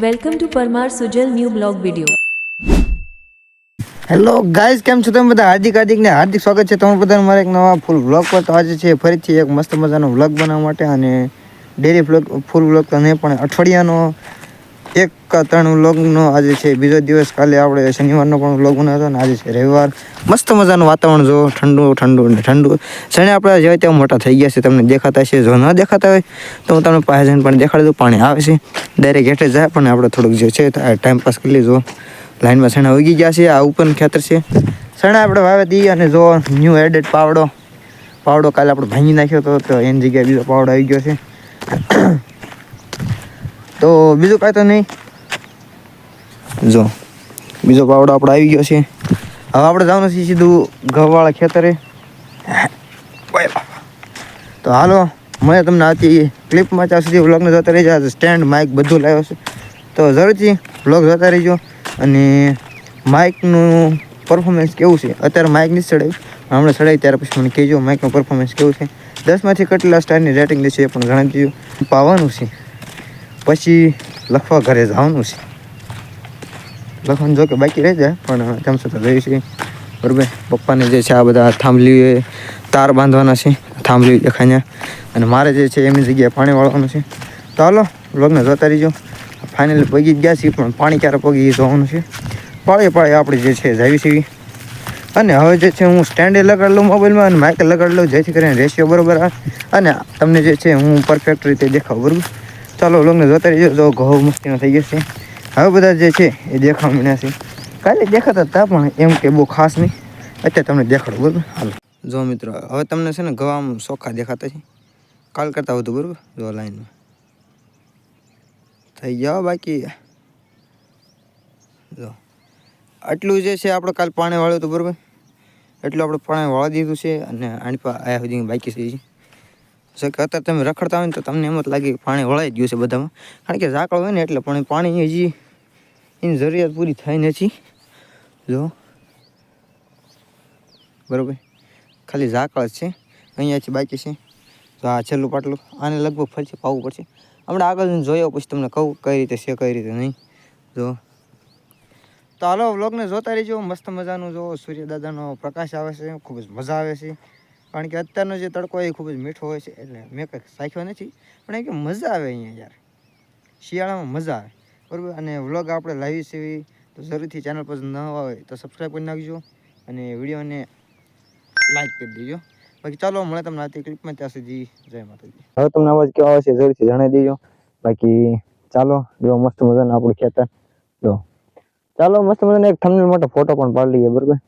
Welcome to Parmar Sujal new blog video. Hello guys, કેમ છો તમે બધા? હાર્દિક સ્વાગત છે તમારું બધાનું મારા એક નવા ફૂલ વ્લોગ પર. તો આજે છે ફરીથી એક મસ્ત મજાનો વ્લોગ બનાવવા માટે, અને ડેલી ફૂલ વ્લોગ તો નહીં પણ અઠવાડિયાનો 1-3 વ્લોગનો આજે છે બીજો દિવસ. કાલે આપણે શનિવારનો પણ વ્લોગ બનાવ્યો હતો, અને આજે છે રવિવાર. મસ્ત મજાનું વાતાવરણ જો, ઠંડુ. શણે આપણે જોઈએ ત્યાં મોટા થઈ ગયા છે, તમને દેખાતા છે. જો ન દેખાતા હોય તો હું તમને પાસે જઈને પણ દેખાડી દઉં. પાણી આવે છે ડાયરેક્ટ હેઠે જાય, પણ આપણે થોડુંક જે છે ટાઈમ પાસ કરી લીધો. લાઈનમાં સણા ઉગી ગયા છે. આ ઉપર ખેતર છે, સણા આપણે વાવે દઈએ. અને જો ન્યૂ એડેડ પાવડો કાલે આપણે ભાંગી નાખ્યો હતો, તો એની જગ્યાએ બીજો પાવડો આવી ગયો છે. તો બીજું કાંઈ તો નહીં, જો બીજો પાવડો આપણે આવી ગયો છે. હવે આપણે જવાનું છે સીધું ઘઉંવાળા ખેતરે. તો હાલો, મને તમને આથી ક્લિપમાં ત્યાં સુધી વ્લોગને જોતા રહી જાય. સ્ટેન્ડ માઇક બધું લાવ્યો છે, તો જરૂરથી વ્લોગ જોતા રહીજો. અને માઇકનું પરફોર્મન્સ કેવું છે, અત્યારે માઇક નથી ચડાવ્યું, હમણાં ચડાવી ત્યારે પછી મને કહેજો માઇકનું પરફોર્મન્સ કેવું છે. 10માંથી કેટલા સ્ટારની રેટિંગ લેશે એ પણ જણાવી દીધું. પાવાનું છે, પછી લખવા ઘરે જવાનું છે. લખવાનું જો કે બાકી રહી જાય, પણ તેમ છતાં જોયું છે બરાબર. પપ્પાને જે છે આ બધા થાંભલી તાર બાંધવાના છે, થાંભલી દેખાય. અને મારે જે છે એમની જગ્યાએ પાણી વાળવાનું છે. તો હાલો, વ્લોગને જોતા રહીજો. ફાઇનલી પગી ગયા છીએ, પણ પાણી ક્યારે પગી જોવાનું છે. પાળે આપણે જે છે જાવી છીએ. અને હવે જે છે હું સ્ટેન્ડે લગાડી લઉં મોબાઈલમાં, અને માઇકે લગાડી લઉં, જેથી કરીને રેશિયો બરાબર આવે અને તમને જે છે હું પરફેક્ટ રીતે દેખાવ બરાબર. ચાલો, વ્લોગને જોતા રહીજો. જો ઘઉં મસ્તીનો થઈ ગયો છે. હવે બધા જે છે એ દેખાવા માંડ્યા છે. કાલે દેખાતા હતા, પણ એમ કે બહુ ખાસ નહીં. અત્યારે તમને દેખાડો બરાબર. હાલો, જો મિત્રો, હવે તમને છે ને ઘઉં આમ ચોખ્ખા દેખાતા છે, કાલ કરતાં વધુ બરાબર. જો લાઈનમાં થઈ ગયા બાકી. જો આટલું જે છે આપણે કાલ પાણી વાળ્યું હતું બરાબર, એટલું આપણે પાણી વાળી દીધું છે. અને આની પર આયા સુધી બાકી છે. જો કે અત્યારે તમે રખડતા હોય ને તો તમને એમ જ લાગે કે પાણી વળાઈ ગયું છે બધામાં, કારણ કે ઝાકળ હોય ને એટલે. પણ પાણી હજી એની જરૂરિયાત પૂરી થઈ નથી. જો બરાબર, ખાલી ઝાકળ જ છે, અહીંયાથી બાકી છે. તો આ છેલ્લું પાટલું, આને લગભગ ફરીથી પાવવું પડશે. હમણાં આગળ જોયો પછી તમને કહું કઈ રીતે છે કઈ રીતે નહીં. જો તો હાલો, વ્લોગને જોતા રહીજો. મસ્ત મજાનું જો સૂર્યદાદાનો પ્રકાશ આવે છે, ખૂબ જ મજા આવે છે. કારણ કે અત્યારનો જે તડકો એ ખૂબ જ મીઠો હોય છે, એટલે મેં કંઈક સાખ્યો નથી, પણ એ કે મજા આવે અહીંયા યાર. શિયાળામાં મજા આવે બરાબર. અને વ્લોગ આપણે લાવી છે, તો જરૂરથી ચેનલ પર ન હોય તો સબસ્ક્રાઈબ કરી નાખજો, અને વિડીયોને લાઈક કરી દેજો. બાકી ચાલો, મળે તમને આથી ક્લિપમાં. ત્યાં સુધી જય માતાજી. હવે તમને અવાજ કેવો આવે છે જરૂરથી જણાવી દેજો. બાકી ચાલો, જો મસ્ત મજાનું આપણું ખેતર. જો ચાલો, મસ્ત મજાનો એક થંબનેલ માટે ફોટો પણ પાડી લઈએ બરાબર.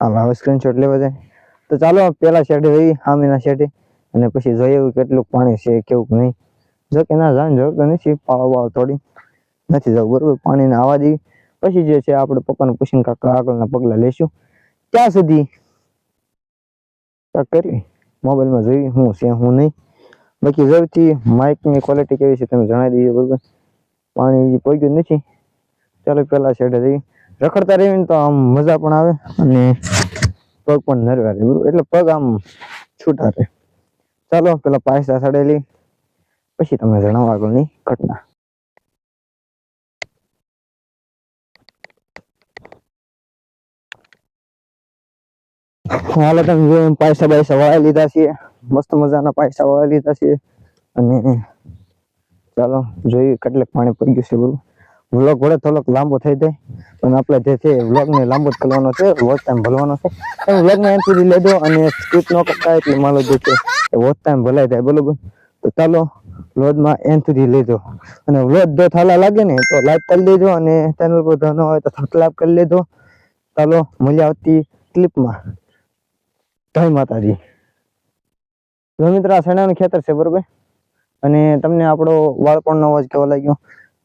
હવે સ્ક્રીનશોટ લેવા જાય. તો ચાલો, પેલા શેડે રહી સામેના શેડે, અને પછી જોઈએ કેટલું પાણી છે કેવું નહીં. જો કે ના જવાની જરૂર તો નથી, પાવા થોડી નથી જવું બરાબર. પાણીને આવવા દઈએ, પછી જે છે આપણે પપ્પાને પૂછીને આગળના પગલા લેશું. ત્યાં સુધી કરી મોબાઈલમાં જોઈ હું છે હું નહીં. બાકી જરૂરથી માઇકની ક્વોલિટી કેવી છે તમે જણાવી દઈએ બરાબર. પાણી પહોંચ્યું નથી. ચાલો, પેલા શેડે જઈએ. રખડતા રહીએ ને તો આમ મજા પણ આવે, અને પગ પણ નરવા રહે બરાબર, એટલે પગ આમ છૂટા રહે. ચાલો, પેલા પાયસા સડેલી, પછી તમે જણાવો આગળની ઘટના. હાલો, તમે જો પાયસા વાળી લીધા છે, મસ્ત મજાના પાયસા વાળી લીધા છે. અને ચાલો જોઈએ કેટલાક પાણી પડી ગયું છે બરોબર. વ્લોગ વડે થોડોક લાંબો થઈ જાય, પણ આપણે જે છે વ્લોગને લાંબો જ કરવાનો છે, વોચ ટાઈમ ભરવાનો છે. તમે વ્લોગને એન્ડ સુધી લેજો, અને સ્કીપ ન કરતા, એટલે માનો જે છે વોચ ટાઈમ ભલાઈ જાય બરોબર. તો ચાલો, વ્લોગમાં એન્ડ સુધી લેજો. અને વ્લોગ જો થાલા લાગે ને તો લાઈક કરી દેજો, અને ચેનલ પર ન હોય તો સબસ્ક્રાઇબ કરી લેજો. ચાલો, મજા આવતી ક્લિપમાં. જય માતાજી. મિત્ર, આ સણાનું ખેતર છે બરોબર. અને તમને આપણો બાળપણનો અવાજ કેવો લાગ્યો?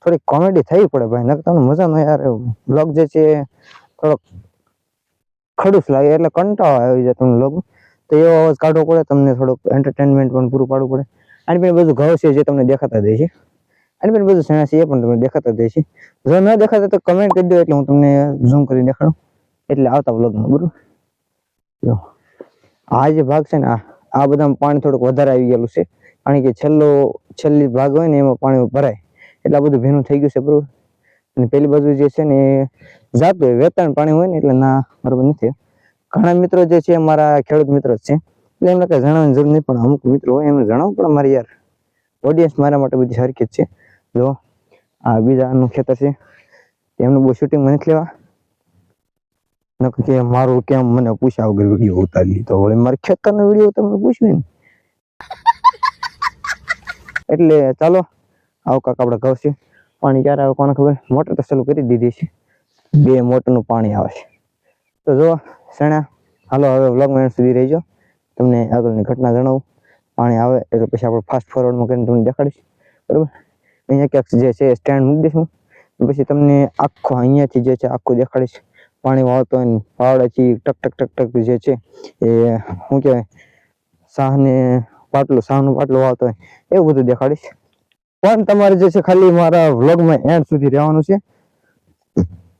થોડીક કોમેડી થઈ પડે ભાઈ, નકર તમને મજા ન યાર. બ્લોગ જે છે થોડોક ખડૂસ લાગે, એટલે કંટાળો આવી જાય તમને બ્લોગ. તો એવો અવાજ કાઢવો પડે, તમને થોડુંક એન્ટરટેનમેન્ટ પણ પૂરું પાડવું પડે. આની પણ બધું ઘઉં છે જે તમને દેખાતા દે છે, આની પણ બધું સણા છે એ પણ તમને દેખાતા દે છે. જો ન દેખાતા તો કમેન્ટ કરી દો, એટલે હું તમને ઝૂમ કરી દેખાડું, એટલે આવતા બ્લોગમાં બરોબર. જો આ જે ભાગ છે ને, આ બધામાં પાણી થોડુંક વધારે આવી ગયેલું છે, પાણી કે છેલ્લી ભાગ હોય ને એમાં પાણી ભરાય એટલા બધું ભીનું થઈ ગયું છે બરોબર. અને પેલી બાજુ જે છે ને એ જાતું હોય વેતાણ પાણી હોય ને એટલે ના બરોબર નથી. ઘણા મિત્રો જે છે મારા ખેડૂત મિત્રો જ છે એટલે એમને કઈ જણાવવાની જરૂર નહીં, પણ અમુક મિત્રો હોય એમને જણાવવું પણ મારી યાર ઓડિયન્સ મારા માટે બધી હરકત છે. જો આ બીજાનું ખેતર છે એમનું બહુ શૂટિંગ નથી લેવા, નકર કે મારું કેમ મને પૂછ્યા વગર વિડીયો ઉતારી લીધો, વળી મારે ખેતરનો વિડીયો તમને પૂછ્યું ને. એટલે ચાલો આવું કાંક આપણે ઘઉં છે. પાણી ક્યારે આવે કોને ખબર, મોટર તો ચાલુ કરી દીધી છે, 2 મોટરનું પાણી આવે છે. તો જો શેણા હાલો હવે વ્લોગમાં એન્ડ સુધી રહીજો, તમને આગળની ઘટના જણાવું. પાણી આવે એટલે પછી આપણે ફાસ્ટ ફોરવર્ડમાં કરીને તમને દેખાડીશ બરોબર. અહીંયા ક્યાંક જે છે સ્ટેન્ડ મૂકી દઈશું, પછી તમને આખો અહીંયાથી જે છે આખું દેખાડીશ. પાણી વાળતો હોય ને પાવડેથી ટક ટક ટક ટક જે છે એ શું કહેવાય સાહનું પાટલું વાળતો હોય એવું બધું દેખાડીશ. પણ તમારે જે છે ખાલી મારા વ્લોગમાં એન્ડ સુધી રહેવાનું છે,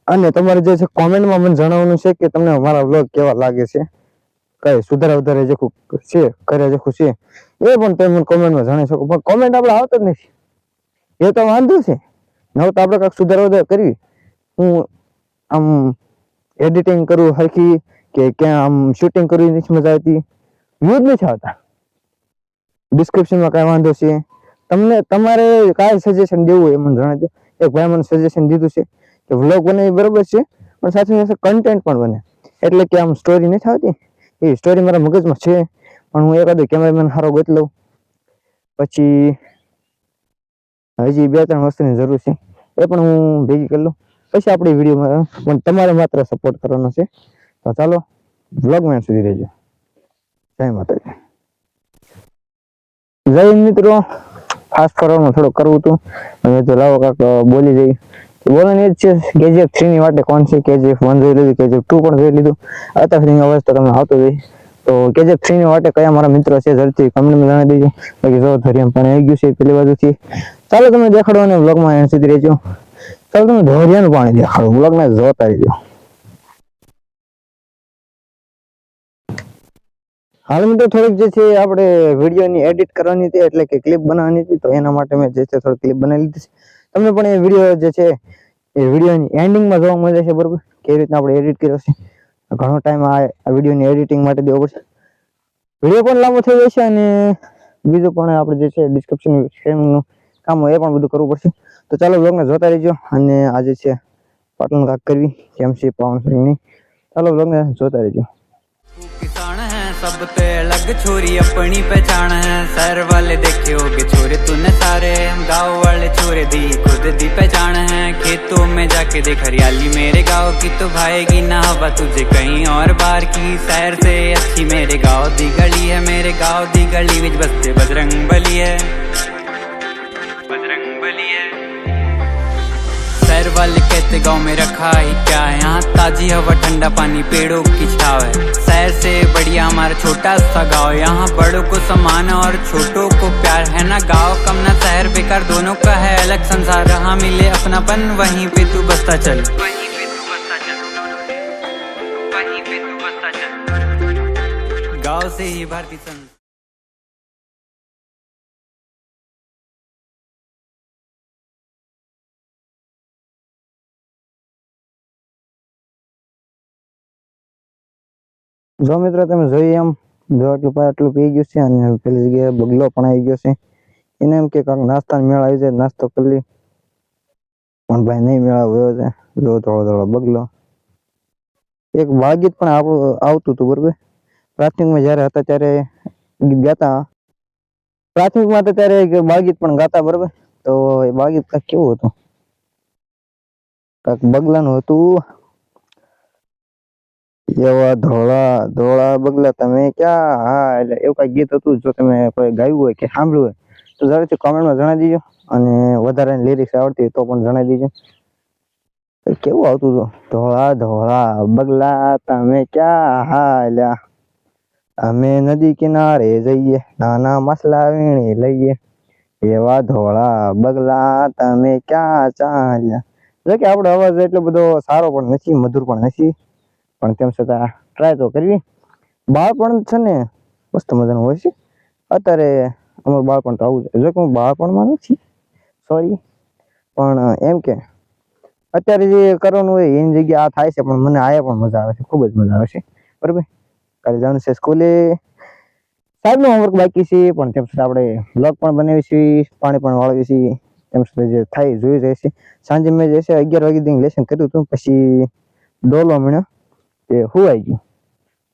અને તમારે જે છે કોમેન્ટમાં મને જણાવવાનું છે કે તમને મારા વ્લોગ કેવા લાગે છે, કઈ સુધારા વધારે જે છે કરે જે છે એ પણ તમે મને કોમેન્ટમાં જણાવી શકો. પણ કોમેન્ટ આપણે આવતો જ નથી, એ તો વાંધો છે. નવ તો આપણે કાંઈક સુધારા વધારે કરવી. હું આમ એડિટિંગ કરું હરખી કે ક્યાં આમ શૂટિંગ કરવી નથી મજા આવતી, વ્યૂઝ નથી આવતા. ડિસ્ક્રિપ્શનમાં કાંઈ વાંધો છે, તમને તમારે કાંઈ સજેશન દેવું હોય એ મને જણાવજો. એક ભાઈ મને સજેશન દીધું છે કે વ્લોગ બને બરોબર છે પણ સાથે સાથે કન્ટેન્ટ પણ બને, એટલે કે આમ સ્ટોરી નથી આવતી એ સ્ટોરી મારા મગજમાં છે, પણ હું એકાદો કેમેરામેન સારો ગોતી લઉં. પછી હજી 2-3 વસ્તુની જરૂર છે, એ પણ હું ભેગી કરી લઉં. પછી આપણી વિડીયોમાં પણ તમારે માત્ર સપોર્ટ કરવાનો છે. તો ચાલો વ્લોગમાં સુધી રહેજો. જય માતાજી. જય મિત્રો, ફાસ્ટ ફોરવર્ડમાં થોડું કરવું હતું, હવે તો લાવો કાંક બોલી જઈ. બોલવાની એ જ છે, KGF 3 ની વાટે કોણ છે. KGF 1 જોઈ લીધું, KGF 2 પણ જોઈ લીધું, અત્યાર સુધીનો અવાજ તો તમે આવતો હોય. તો KGF 3 ની વાટે કયા મારા મિત્રો છે જલ્દી કમેન્ટમાં જણાવી દેજો. બાકી જો ધોરિયામાં પાણી આવી ગયું છે પેલી બાજુથી. ચાલો તમે દેખાડો અને વ્લોગમાં એન્ડ સુધી રહેજો. ચાલો તમે ધોરિયાનું પાણી દેખાડો, વ્લોગમાં જોતા રહેજો. હાલ મિત્રો થોડીક જે છે આપણે વિડીયોની એડિટ કરવાની હતી, એટલે કે ક્લિપ બનાવવાની હતી, તો એના માટે મેં જે છે થોડી ક્લિપ બનાવી લીધી છે. તમને પણ એ વિડીયો જે છે એ વિડીયોની એન્ડિંગમાં જોવા મળે છે બરોબર, કેવી રીતના આપણે એડિટ કર્યો છે. ઘણો ટાઈમ આ વિડીયોની એડિટિંગ માટે દેવો પડશે, વિડીયો પણ લાંબો થઈ જશે, અને બીજું પણ આપણે જે છે ડિસ્ક્રિપ્શનનું કામ હોય એ પણ બધું કરવું પડશે. તો ચાલો વ્લોગને જોતા રહેજો, અને આજે છે પાટણ કાક કરવી કેમ છે પાવન. ચાલો વ્લોગને જોતા રહેજો. किसान है सब पे अलग छोरी अपनी पहचान है, शहर वाले देखे होगे छोरे तूने सारे, गाँव वाले छोरे दी खुद दी पहचान है। खेतों में जाके देख हरियाली मेरे गाँव की तो भाएगी ना हवा तुझे कहीं और बाहर की, शहर से अच्छी मेरे गाँव दी गली है, मेरे गाँव दी गली विच बसते बजरंग बली है, बजरंग बली है। शहर वाले कहते गाँव में रखा ही क्या है, यहाँ ताजी हवा ठंडा पानी पेड़ों की छाव है। शहर से बढ़िया हमारा छोटा सा गाँव, यहाँ बड़ों को सम्मान और छोटों को प्यार है ना। गाँव कम ना शहर बेकार दोनों का है अलग संसार, जहाँ मिले अपनापन वहीं पे तू बसता चल, वहीं पे तू बसता चल, वहीं पे तू बसता चल। गाँव से ही भारतीय संस्कृति। જો મિત્રો તમે જોઈએ એમ જો આટલું પી ગયું છે, અને પેલી જગ્યાએ બગલો પણ આવી ગયો છે. એને એમ કે કાંક નાસ્તાનો મેળ આવી જાય, નાસ્તો કરી લે, પણ ભાઈ નહીં મેળવ્યો છે. જો થોડો બગલો એક બાળગીત પણ આવતું હતું બરોબર. પ્રાથમિકમાં જયારે હતા ત્યારે ગીત ગાતા, પ્રાથમિકમાં હતા ત્યારે બાળગીત પણ ગાતા બરોબર. તો એ બાળગીત કાંક કેવું હતું, કાંક બગલાનું હતું. એવા ધોળા ધોળા બગલા તમે ક્યાં, હા એટલે એવું કઈ ગીત હતું. જો તમે કોઈ ગાયું હોય કે સાંભળ્યું હોય તો જરૂરથી કોમેન્ટમાં જણાવી દેજો, અને વધારે લિરિક્સ આવડતી હોય તો પણ જણાવી દેજો. કેવું આવતું હતું, ધોળા ધોળા બગલા તમે ક્યાં, હા એટલે અમે નદી કિનારે જઈએ નાના મસલા વીણી લઈએ, એવા ધોળા બગલા તમે ક્યાં ચાલ્યા. જો કે આપણો અવાજ એટલો બધો સારો પણ નથી, મધુર પણ નથી, પણ તેમ છતાં ટ્રાય તો કરવી. બાળપણ છે ને મસ્ત મજાનું હોય છે. અત્યારે અમારું બાળપણ તો આવું છે. જો કે હું બાળપણમાં નથી, સોરી, પણ એમ કે અત્યારે જે કરવાનું હોય એની જગ્યાએ આ થાય છે, પણ મને આયા પણ મજા આવે છે, ખૂબ જ મજા આવે છે. બરાબર, કાલે જવાનું છે સ્કૂલે. સાહેબનું હોમવર્ક બાકી છે, પણ તેમ છતાં આપણે બ્લોગ પણ બનાવી છીએ, પાણી પણ વાળવી છીએ. તેમ છતાં જે થાય જોઈ જાય છે. સાંજે મેં જે છે 11 વાગે સુધી લેસન કર્યું હતું, પછી ડોલવા મળ્યો તે હુવાઈ ગયું.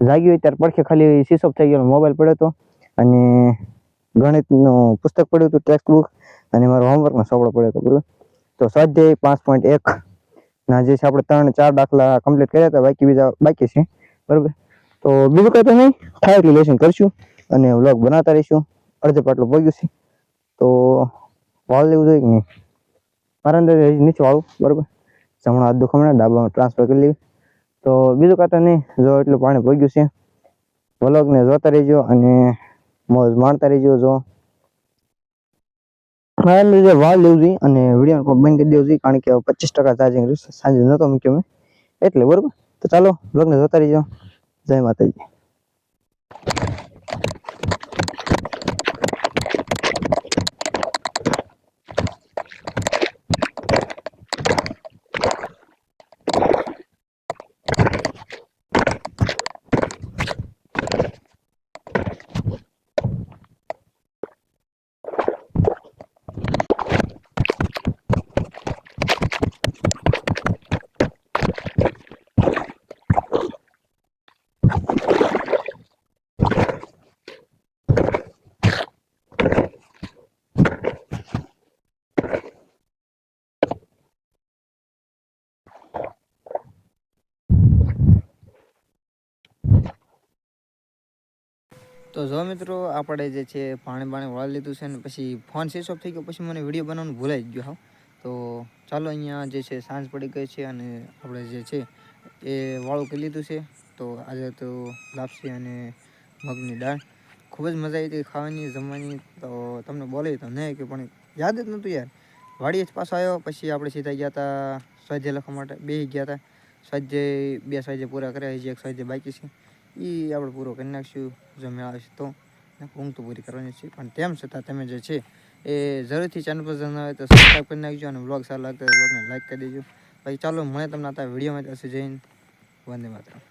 જાગ્યું હોય ત્યારે પડખે ખાલી સ્વિચ ઓફ થઈ ગયો, મોબાઈલ પડ્યો હતો અને ગણિતનું પુસ્તક પડ્યું હતું, ટેક્સ્ટ બુક, અને મારો હોમવર્કનો સોપડો પડ્યો હતો. બરાબર, તો સ્વાધ્યાય 5.1 ના જે છે આપણે 3-4 દાખલા કમ્પ્લીટ કર્યા હતા, બાકી બીજા બાકી છે. બરાબર, તો બીજું કંઈ તો નહીં, થાય એટલું લેસન કરશું અને વ્લોગ બનાવતા રહીશું. અડધે પાટલું પગ્યું છે, તો વાળ લેવું જોઈએ કે નહીં? મારા અંદર હજી નીચે વાળું. બરાબર, જમણો હાથ દુખામણા, ડાબામાં ટ્રાન્સફર કરી લેવી. તો બીજું કાંઈ તો નહીં, જો એટલું પાણી પગ્યું છે. વ્લોગને જોતા રહેજો અને મોજ માણતા રહેજો. જો મારા અંદર જે વાળ લેવું જોઈએ અને વિડીયો પણ બંધ કરી દેવું જોઈએ, કારણ કે 25% ચાર્જિંગ રહ્યું, સાંજે નહોતો મૂક્યો મેં એટલે. બરાબર, તો ચાલો વ્લોગને જોતા રહેજો. જય માતાજી. તો જો મિત્રો, આપણે જે છે પાણી વાળી લીધું છે ને પછી ફોન સ્વિચ ઓફ થઈ ગયો, પછી મને વિડીયો બનાવવાનું ભૂલાઈ જ ગયો હા. તો ચાલો, અહીંયા જે છે સાંજ પડી ગઈ છે અને આપણે જે છે એ વાળું કરી લીધું છે. તો આજે તો લાપસી અને મગની દાળ ખૂબ જ મજા આવી હતી ખાવાની, જમવાની. તો તમને બોલે તો નહીં કે પણ યાદ જ નહોતું યાર. વાડીએ જ પાછો આવ્યો, પછી આપણે સીધા ગયા હતા સ્વાધ્યાય લખવા માટે, બે ગયા હતા. સ્વાધ્યાય 2 સ્વાધ્યાય પૂરા કર્યા, હજી 1 સ્વાધ્યાય બાકી છે, એ આપણે પૂરો કરી નાખીશું જો મેળ આવશે તો. ઊંઘ તો પૂરી કરવાની છે, પણ તેમ છતાં તમે જે છે એ જરૂરથી ચેનલ પર જણાવે હોય તો સબસ્ક્રાઈબ કરી નાખજો અને બ્લોગ સારો લાગતો હોય તો બ્લોગને લાઈક કરી દેજો. પછી ચાલો, મળે તમને આ વિડીયોમાં. ત્યાં સુધી જઈને વંદે માતરમ.